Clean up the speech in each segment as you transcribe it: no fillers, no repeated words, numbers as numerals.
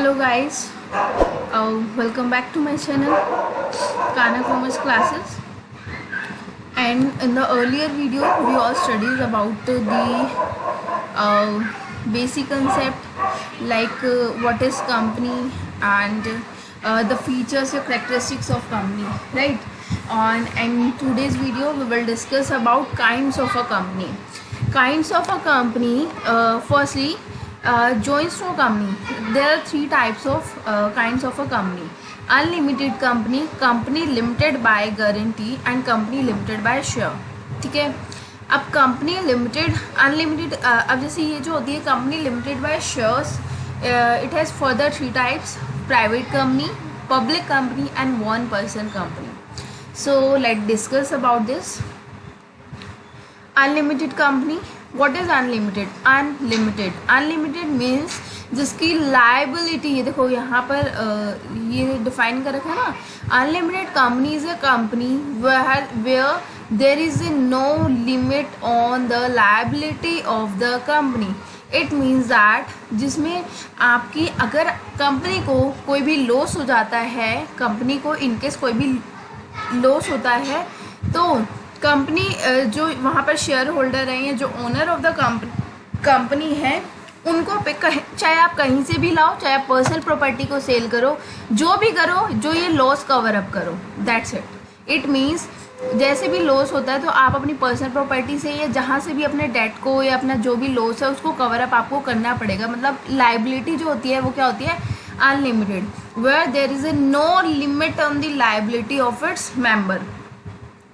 Hello guys, welcome back to my channel Kana Commerce Classes. And in the earlier video we all studied about the basic concept like what is company and the features or characteristics of company, right? And today's video we will discuss about kinds of a company. Kinds of a company, firstly, joins to a company. There are three types of kinds of a company: unlimited company, company limited by guarantee and company limited by share. ठीक है. अब company limited unlimited, अब जैसे ये जो होती है company limited by shares, it has further three types: private company, public company and one person company. So let discuss about this. Unlimited company. What is unlimited? Unlimited means जिसकी liability, ये देखो यहाँ पर ये डिफाइन कर रखा है ना. Unlimited company is a company where there is no limit on the liability of the company. It means that जिसमें आपकी अगर कंपनी को कोई भी लॉस हो जाता है, कंपनी को इनकेस कोई भी लॉस होता है, तो कंपनी जो वहाँ पर शेयर होल्डर हैं या जो ओनर ऑफ द कंपनी है, उनको चाहे आप कहीं से भी लाओ, चाहे आप पर्सनल प्रॉपर्टी को सेल करो, जो भी करो, जो ये लॉस कवर अप करो, दैट्स इट. इट मीन्स जैसे भी लॉस होता है तो आप अपनी पर्सनल प्रॉपर्टी से या जहाँ से भी अपने डेट को या अपना जो भी लॉस है उसको कवर अप आपको करना पड़ेगा. मतलब लाइबिलिटी जो होती है वो क्या होती है? Unlimited, where there is no limit on the liability of its member.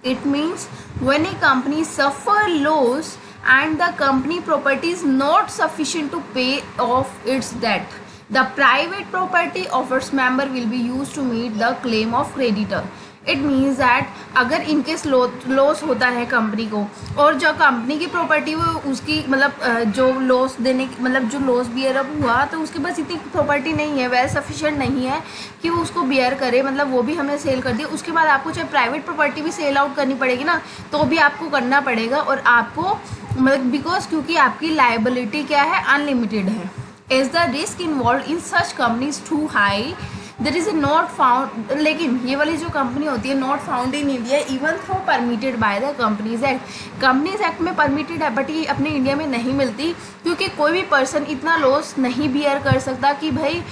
It means when a company suffer loss and the company property is not sufficient to pay off its debt, the private property of its member will be used to meet the claim of creditor. It means that अगर in case loss होता है company को और जो company की property वो उसकी मतलब जो लॉस देने मतलब जो लॉस बियर अप हुआ तो उसके पास इतनी प्रॉपर्टी नहीं है, वेल सफिशिएंट नहीं है कि वो उसको बियर करे, मतलब वो भी हमने सेल कर दिया. उसके बाद आपको चाहे प्राइवेट प्रॉपर्टी भी सेल आउट करनी पड़ेगी ना, तो भी आपको करना पड़ेगा. और आपको मतलब बिकॉज क्योंकि आपकी लाइबिलिटी क्या है? अनलिमिटेड है. Is the risk involve in such companies too high, there is a not found. लेकिन ये वाली जो कंपनी होती है not found in India even though permitted by the Companies Act. Companies Act में परमिटेड है बट ये अपने इंडिया में नहीं मिलती, क्योंकि कोई भी पर्सन इतना लॉस नहीं बियर कर सकता कि भाई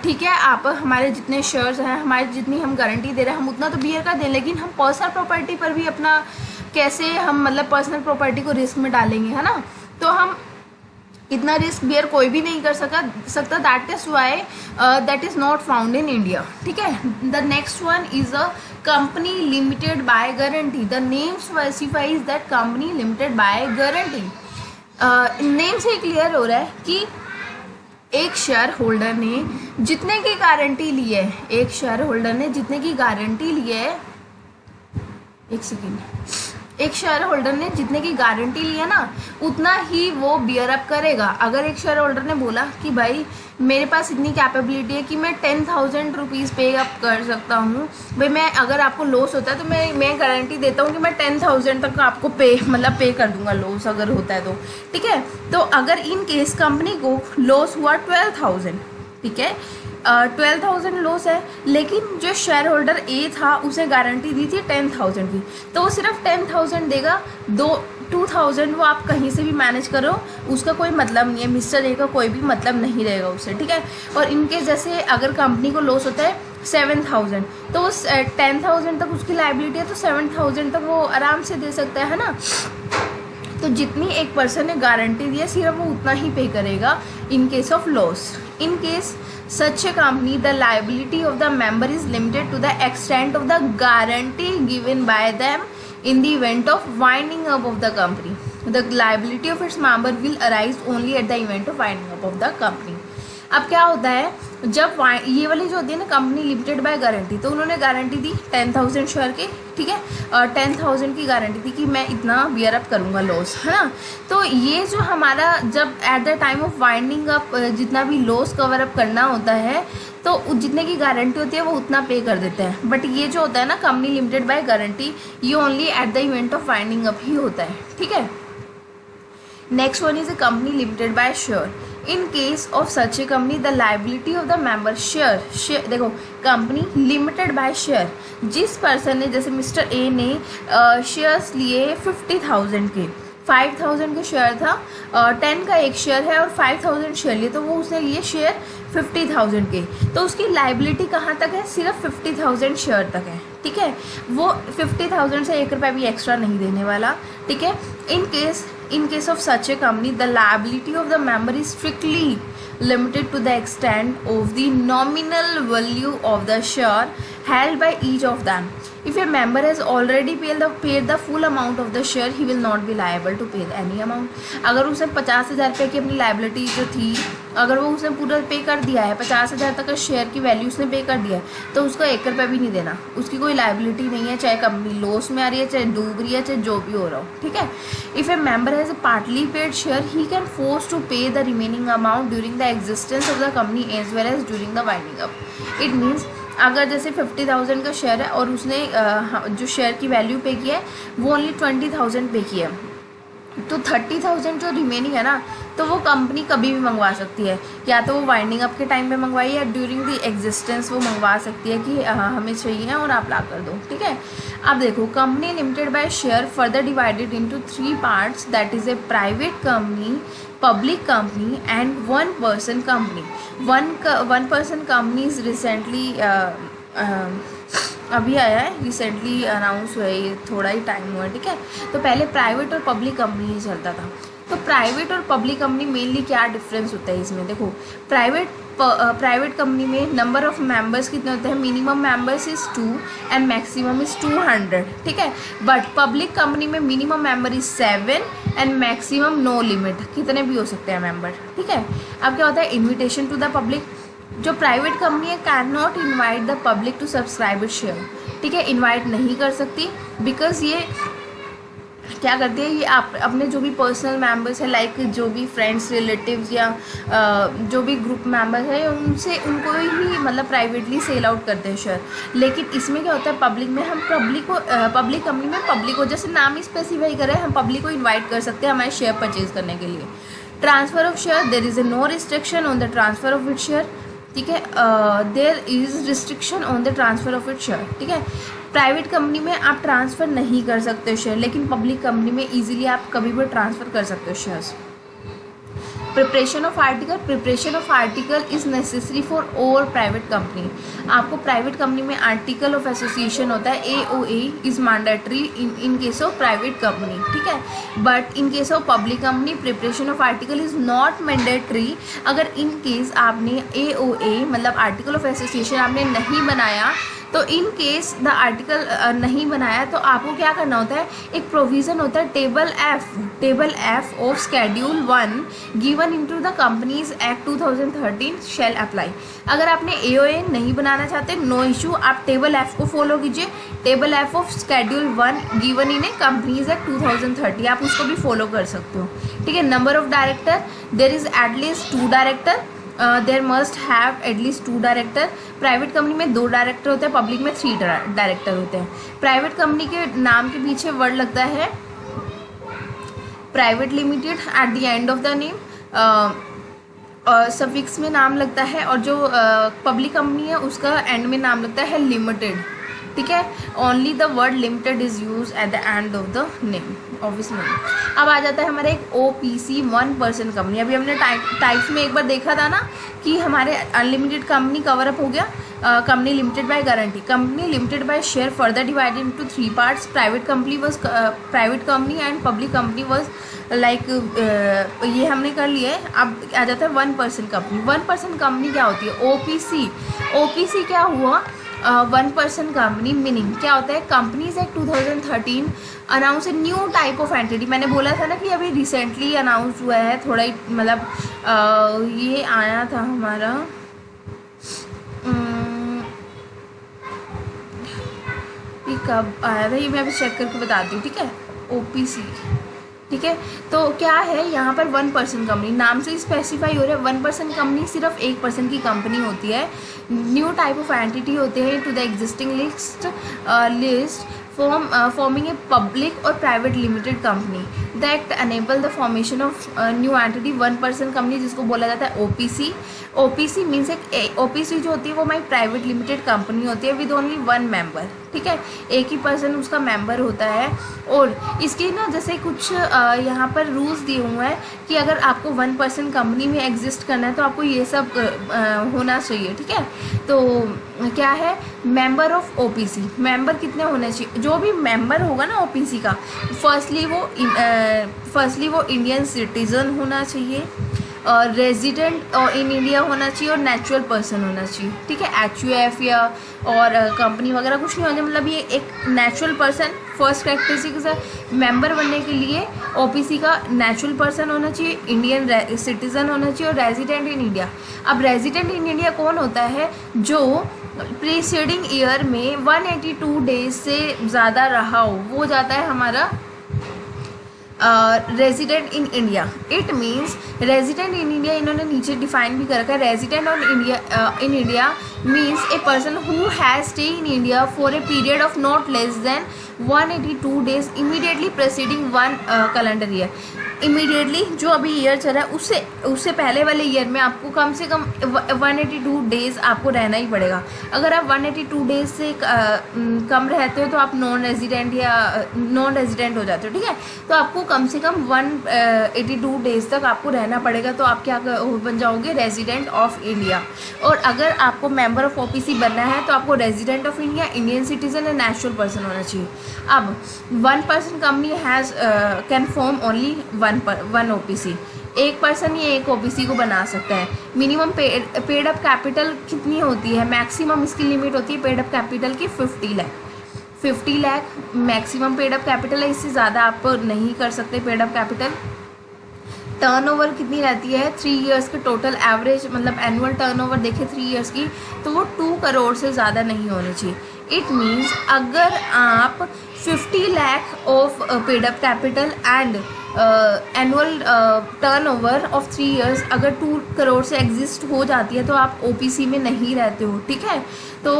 ठीक है आप हमारे जितने शेयर्स हैं, हमारी जितनी हम गारंटी दे रहे हैं हम उतना तो बियर कर दें, लेकिन हम पर्सनल प्रॉपर्टी पर भी अपना कैसे हम मतलब पर्सनल प्रॉपर्टी को रिस्क में डालेंगे, है ना. तो हम इतना रिस्क बियर कोई भी नहीं कर सकता. That is why that is not found in India. ठीक है. The next one is a company limited by guarantee. The name specifies that company limited by guarantee. Name से क्लियर हो रहा है कि एक शेयर होल्डर ने जितने की गारंटी ली है, एक शेयर होल्डर ने जितने की गारंटी ली है, एक सेकेंड, एक शेयर होल्डर ने जितने की गारंटी ली है ना उतना ही वो बियर अप करेगा. अगर एक शेयर होल्डर ने बोला कि भाई मेरे पास इतनी कैपेबिलिटी है कि मैं 10,000 रुपीज़ पे अप कर सकता हूँ, भाई मैं अगर आपको लॉस होता है तो मैं गारंटी देता हूँ कि मैं 10,000 तक आपको पे कर दूंगा लॉस अगर होता है तो. ठीक है. तो अगर इन केस कंपनी को लॉस हुआ 12,000, ठीक है, 12,000 लॉस है, लेकिन जो शेयर होल्डर ए था उसे गारंटी दी थी 10,000 की, तो वो सिर्फ 10,000 देगा. 2,000 वो आप कहीं से भी मैनेज करो, उसका कोई मतलब नहीं है. मिस्टर ए का कोई भी मतलब नहीं रहेगा उससे. ठीक है. और इनके जैसे अगर कंपनी को लॉस होता है 7,000, तो उस 10,000 तक उसकी लाइबिलिटी है, तो 7,000 तक वो आराम से दे सकता है ना. तो जितनी एक पर्सन ने गारंटी दी है सिर्फ वो उतना ही पे करेगा इन case of loss. In case such a company, the liability of the member is limited to the extent of the guarantee given by them in the event of winding up of the company. The liability of its member will arise only at the event of winding up of the company. अब क्या होता है, जब ये वाली जो होती है ना कंपनी लिमिटेड बाय गारंटी, तो उन्होंने गारंटी दी 10,000 शेयर की. ठीक है. 10,000 की गारंटी थी कि मैं इतना बियर अप करूँगा लॉस, है ना. तो ये जो हमारा जब at the time of winding up जितना भी लॉस कवर अप करना होता है तो जितने की गारंटी होती है वो उतना पे कर देते हैं. बट ये जो होता है ना कंपनी लिमिटेड बाय गारंटी, ये only at the event of winding up ही होता है. ठीक है. Next one is a company limited by share. In case of such a company the liability of the member share देखो company limited by share, जिस person ने जैसे mister A ने शेयर्स लिए 50,000 के, 5,000 का शेयर था, 10 का एक शेयर है और 5,000 शेयर लिए, तो वो उसने लिए शेयर 50,000 के, तो उसकी लाइबिलिटी कहाँ तक है, सिर्फ 50,000 शेयर तक है, ठीक है। वो 50,000 से 1 रुपया भी एक्स्ट्रा नहीं देने वाला, ठीक है। इन case of such a company the liability of the member is strictly limited to the extent of the nominal value of the share held by each of them. If a member has already paid the full amount of the share, he will not be liable to pay any amount. अगर उसने 50,000 रुपये की अपनी liability जो थी, अगर वो उसने पूरा पे कर दिया है, 50,000 तक का शेयर की वैल्यू उसने पे कर दिया है, तो उसको 1 रुपया भी नहीं देना, उसकी कोई लाइबिलिटी नहीं है, चाहे कंपनी लॉस में आ रही है, चाहे डूब रही है, चाहे जो भी हो रहा हो, ठीक है। If a member has partly paid share, he can force to pay the remaining amount during the existence of the company as well as during the winding up. It means अगर जैसे 50,000 का शेयर है और उसने जो share की value पे की है वो ओनली 20,000 पे की है, तो 30,000 जो रिमेनिंग है ना, तो वो कंपनी कभी भी मंगवा सकती है, या तो वो वाइंडिंग अप के टाइम पे मंगवाई या ड्यूरिंग द एग्जिस्टेंस वो मंगवा सकती है कि हमें चाहिए और आप ला कर दो, ठीक है। अब देखो company limited by share further divided into 3 parts, that is a private company, public company and one person company. One person company is recently अभी आया है, रिसेंटली अनाउंस हुआ है, ये थोड़ा ही टाइम हुआ है, ठीक है। तो पहले प्राइवेट और पब्लिक कंपनी ही चलता था। तो प्राइवेट और पब्लिक कंपनी मेनली क्या डिफरेंस होता है इसमें, देखो प्राइवेट कंपनी में नंबर ऑफ मेंबर्स कितने होते हैं, minimum members is 2 and maximum is 200, ठीक है। बट पब्लिक कंपनी में minimum member is 7 and maximum no limit, कितने भी हो सकते हैं मेंबर, ठीक है। अब क्या होता है, इन्विटेशन टू द पब्लिक, जो प्राइवेट कंपनी है cannot invite the public to subscribe it share, ठीक है, इन्वाइट नहीं कर सकती, बिकॉज ये क्या करती है, ये आप अपने जो भी पर्सनल मेंबर्स हैं, लाइक जो भी फ्रेंड्स रिलेटिव्स या जो भी ग्रुप मेंबर्स हैं, उनसे उनको ही मतलब प्राइवेटली सेल आउट करते हैं शेयर। लेकिन इसमें क्या होता है, पब्लिक में हम पब्लिक कंपनी में पब्लिक को जैसे नाम ही स्पेसिफाई करें, हम पब्लिक को इन्वाइट कर सकते हैं हमारे शेयर परचेज करने के लिए। Transfer of share, there is a no restriction on the transfer of it share, ठीक है। There is restriction on the transfer of it share, ठीक है। प्राइवेट कंपनी में आप ट्रांसफ़र नहीं कर सकते हो शेयर, लेकिन पब्लिक कंपनी में इजीली आप कभी भी ट्रांसफ़र कर सकते हो shares. Preparation of article is necessary for all private company. आपको प्राइवेट कंपनी में आर्टिकल ऑफ एसोसिएशन होता है, AOA is mandatory in case of private company, ठीक है। But in case of public company preparation of article is not mandatory. अगर in case आपने AOA मतलब article of association आपने नहीं बनाया, तो इन केस द आर्टिकल नहीं बनाया, तो आपको क्या करना होता है, एक प्रोविज़न होता है table F of schedule 1 given into the Companies act 2013 shall apply. अगर आपने AOA नहीं बनाना चाहते, नो इशू, आप टेबल F को फॉलो कीजिए। Table F of schedule 1 given in A companies act 2030, आप उसको भी फॉलो कर सकते हो, ठीक है। Number of director, there is at least 2 director, there must have at least 2 director. Private company में 2 डायरेक्टर होते हैं, पब्लिक में 3 डायरेक्टर होते हैं। प्राइवेट कंपनी के नाम के पीछे वर्ड लगता है private limited at the end of the name, suffix में नाम लगता है, और जो पब्लिक कंपनी है उसका एंड में नाम लगता है लिमिटेड, ठीक है। Only the word limited is use at the end of the name, obvious name. अब आ जाता है हमारे एक OPC 1 पर्सन कंपनी। अभी हमने टाइप्स में एक बार देखा था ना कि हमारे अनलिमिटेड कंपनी कवर अप हो गया, company limited by guarantee, company limited by share further divided into 3 parts, private company and public company was like, ये हमने कर लिया है। अब आ जाता है 1 पर्सन कंपनी। 1 पर्सन कंपनी क्या होती है, OPC क्या हुआ, 1 पर्सन कंपनी मीनिंग क्या होता है, companies act 2013 announce a new type of entity. मैंने बोला था ना कि अभी रिसेंटली अनाउंस हुआ है, थोड़ा ही मतलब ये आया था हमारा ये कब आया था, ये मैं अभी चेक करके बताती हूँ, ठीक है। OPC, ठीक है। तो क्या है यहाँ पर 1 पर्सन कंपनी, नाम से स्पेसिफाई हो रहा है 1 पर्सन कंपनी सिर्फ 1 पर्सन की कंपनी होती है। न्यू टाइप ऑफ एंटिटी होते हैं to the existing list forming a public और private limited company. The act enable the formation of new entity one person company, जिसको बोला जाता है ओपीसी। ओपीसी मीन्स एक ओपीसी जो होती है वो हमारी प्राइवेट लिमिटेड कंपनी होती है विद ओनली वन मेंबर, ठीक है, एक ही पर्सन उसका मेंबर होता है। और इसके ना जैसे कुछ यहाँ पर रूल्स दिए हुए हैं कि अगर आपको वन पर्सन कंपनी में एग्जिस्ट करना है तो आपको ये सब होना चाहिए, ठीक है। तो क्या है, मेंबर ऑफ ओपीसी, मेंबर कितने होने चाहिए, जो भी मेंबर होगा ना ओपीसी का, फर्स्टली वो इंडियन सिटीजन होना चाहिए, और रेजिडेंट और इन इंडिया होना चाहिए, और नेचुरल पर्सन होना चाहिए, ठीक है। HUF या और कंपनी वगैरह कुछ नहीं होना, मतलब ये एक नेचुरल पर्सन। फर्स्ट कैरेक्टरिस्टिक है मेंबर बनने के लिए ओपीसी का नेचुरल पर्सन होना चाहिए, इंडियन सिटीजन होना चाहिए, और रेजिडेंट इन इंडिया। अब रेजिडेंट इन इंडिया कौन होता है, जो प्रीसीडिंग ईयर में 182 डेज से ज़्यादा रहा हो, वो जाता है हमारा resident in India. It means resident in India इन्होंने नीचे डिफाइन भी कर रखा है। Resident on India in India means a person who has stay in India for a period of not less than 182 days immediately presiding one calendar year. Immediately जो अभी year चल रहा है उससे पहले वाले ईयर में आपको कम से कम 182 डेज़ आपको रहना ही पड़ेगा। अगर आप 182 डेज से कम रहते हो तो आप नॉन रेजिडेंट हो जाते हो, ठीक है। तो आपको कम से कम 182 डेज तक आपको रहना पड़ेगा, तो आप क्या बन जाओगे, रेजिडेंट ऑफ इंडिया। और अगर आपको मेंबर ऑफ ओपीसी बनना है तो आपको resident of India, Indian citizen या नेचुरल पर्सन होना चाहिए। अब one person company has can form only one OPC, एक पर्सन ही एक ओपीसी को बना सकता है। मिनिमम पेड अप कैपिटल कितनी होती है, मैक्सिमम इसकी लिमिट होती है पेड अप कैपिटल की 50 lakh maximum paid up capital है, इससे ज़्यादा आप नहीं कर सकते पेड अप कैपिटल। टर्नओवर कितनी रहती है, 3 इयर्स के टोटल एवरेज, मतलब एनुअल टर्नओवर देखें 3 इयर्स की, तो वो 2 करोड़ से ज़्यादा नहीं होनी चाहिए। इट मीन्स अगर आप 50 lakh of paid up capital and annual turnover of 3 years अगर 2 करोड़ से एग्जिस्ट हो जाती है तो आप ओपीसी में नहीं रहते हो, ठीक है। तो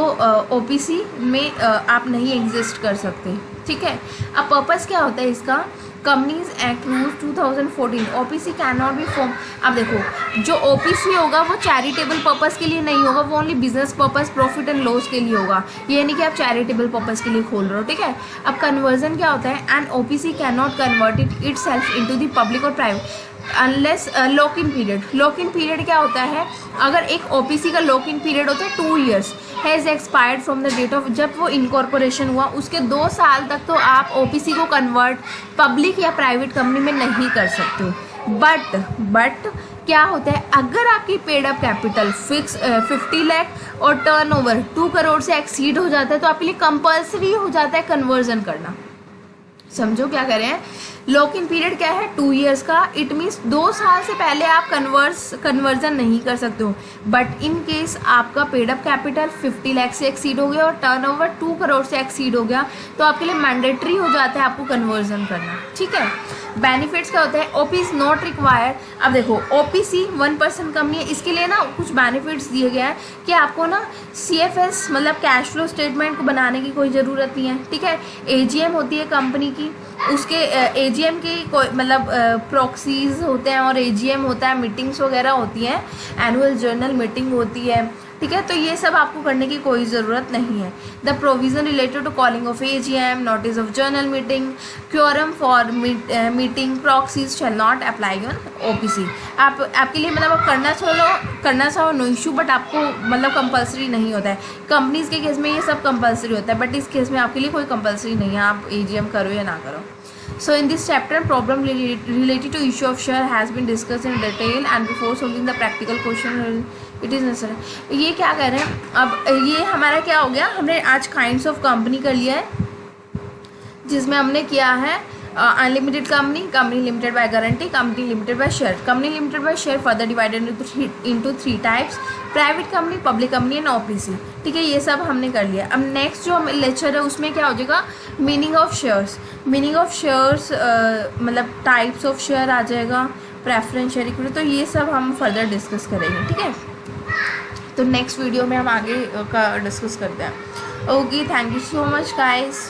ओपीसी में आप नहीं एग्जिस्ट कर सकते, ठीक है। अब पर्पस क्या होता है इसका, companies act rules 2014, OPC can not be form. अब देखो जो ओपीसी होगा वो चैरिटेबल पर्पस के लिए नहीं होगा, वो only business purpose, profit and loss के लिए होगा। ये नहीं कि आप चैरिटेबल पर्पस के लिए खोल रहे हो, ठीक है। अब कन्वर्जन क्या होता है, and OPC can not convert itself into the public और private unless lock in period. Lock in period क्या होता है, अगर एक ओपीसी का लॉक इन पीरियड होता है 2 years has expired from the date of, जब वो इनकॉर्पोरेशन हुआ उसके 2 साल तक तो आप ओपीसी को कन्वर्ट पब्लिक या प्राइवेट कंपनी में नहीं कर सकते हो। बट क्या होता है, अगर आपकी paid up capital fix 50 lakh और टर्नओवर 2 करोड़ से एक्सीड हो जाता है तो आपके लिए कंपल्सरी हो जाता है कन्वर्जन करना। समझो क्या करें हैं, लॉक इन पीरियड क्या है 2 इयर्स का, इट मीन्स 2 साल से पहले आप कन्वर्जन नहीं कर सकते हो। बट इन केस आपका पेड अप कैपिटल 50 लाख से एक्सीड हो गया और टर्नओवर 2 करोड़ से एक्सीड हो गया तो आपके लिए मैंडेटरी हो जाता है आपको कन्वर्जन करना, ठीक है। बेनिफिट्स क्या होता है, ओपीसी नॉट रिक्वायर्ड। अब देखो ओपीसी 1 पर्सन कंपनी है, इसके लिए ना कुछ बेनिफिट्स दिए गए हैं कि आपको ना CFS मतलब कैश फ्लो स्टेटमेंट को बनाने की कोई ज़रूरत नहीं है, ठीक है। AGM होती है कंपनी की, उसके AGM की कोई मतलब प्रॉक्सीज होते हैं और AGM होता है, मीटिंग्स वगैरह होती हैं, एनुअल जर्नल मीटिंग होती है, ठीक है। तो ये सब आपको करने की कोई ज़रूरत नहीं है। The provision related to calling of AGM, notice of general meeting, quorum for meeting, proxies shall not apply on OPC. आपके लिए मतलब आप करना चाहो नो इशू, बट आपको मतलब कंपलसरी नहीं होता है। कंपनीज़ के केस में ये सब कंपलसरी होता है, बट इस केस में आपके लिए कोई कंपलसरी नहीं है, आप AGM करो या ना करो। So in this chapter, problem related to issue of share has been discussed in detail, and before solving the practical question, it is necessary. ये क्या कह रहे हैं, अब ये हमारा क्या हो गया, हमने आज काइंड्स ऑफ कंपनी कर लिया है, जिसमें हमने किया है unlimited company limited by guarantee, company limited by share. Company limited by share further divided into 3 types, private company, public company and OPC, ठीक है। ये सब हमने कर लिया। अब नेक्स्ट जो लेक्चर है उसमें क्या हो जाएगा, मीनिंग ऑफ शेयर्स मतलब टाइप्स ऑफ शेयर आ जाएगा, प्रेफरेंस शेयर, इक्विटी, तो ये सब हम फर्दर डिस्कस करेंगे, ठीक है। तो नेक्स्ट वीडियो में हम आगे का डिस्कस करते हैं। Okay, thank you so much guys.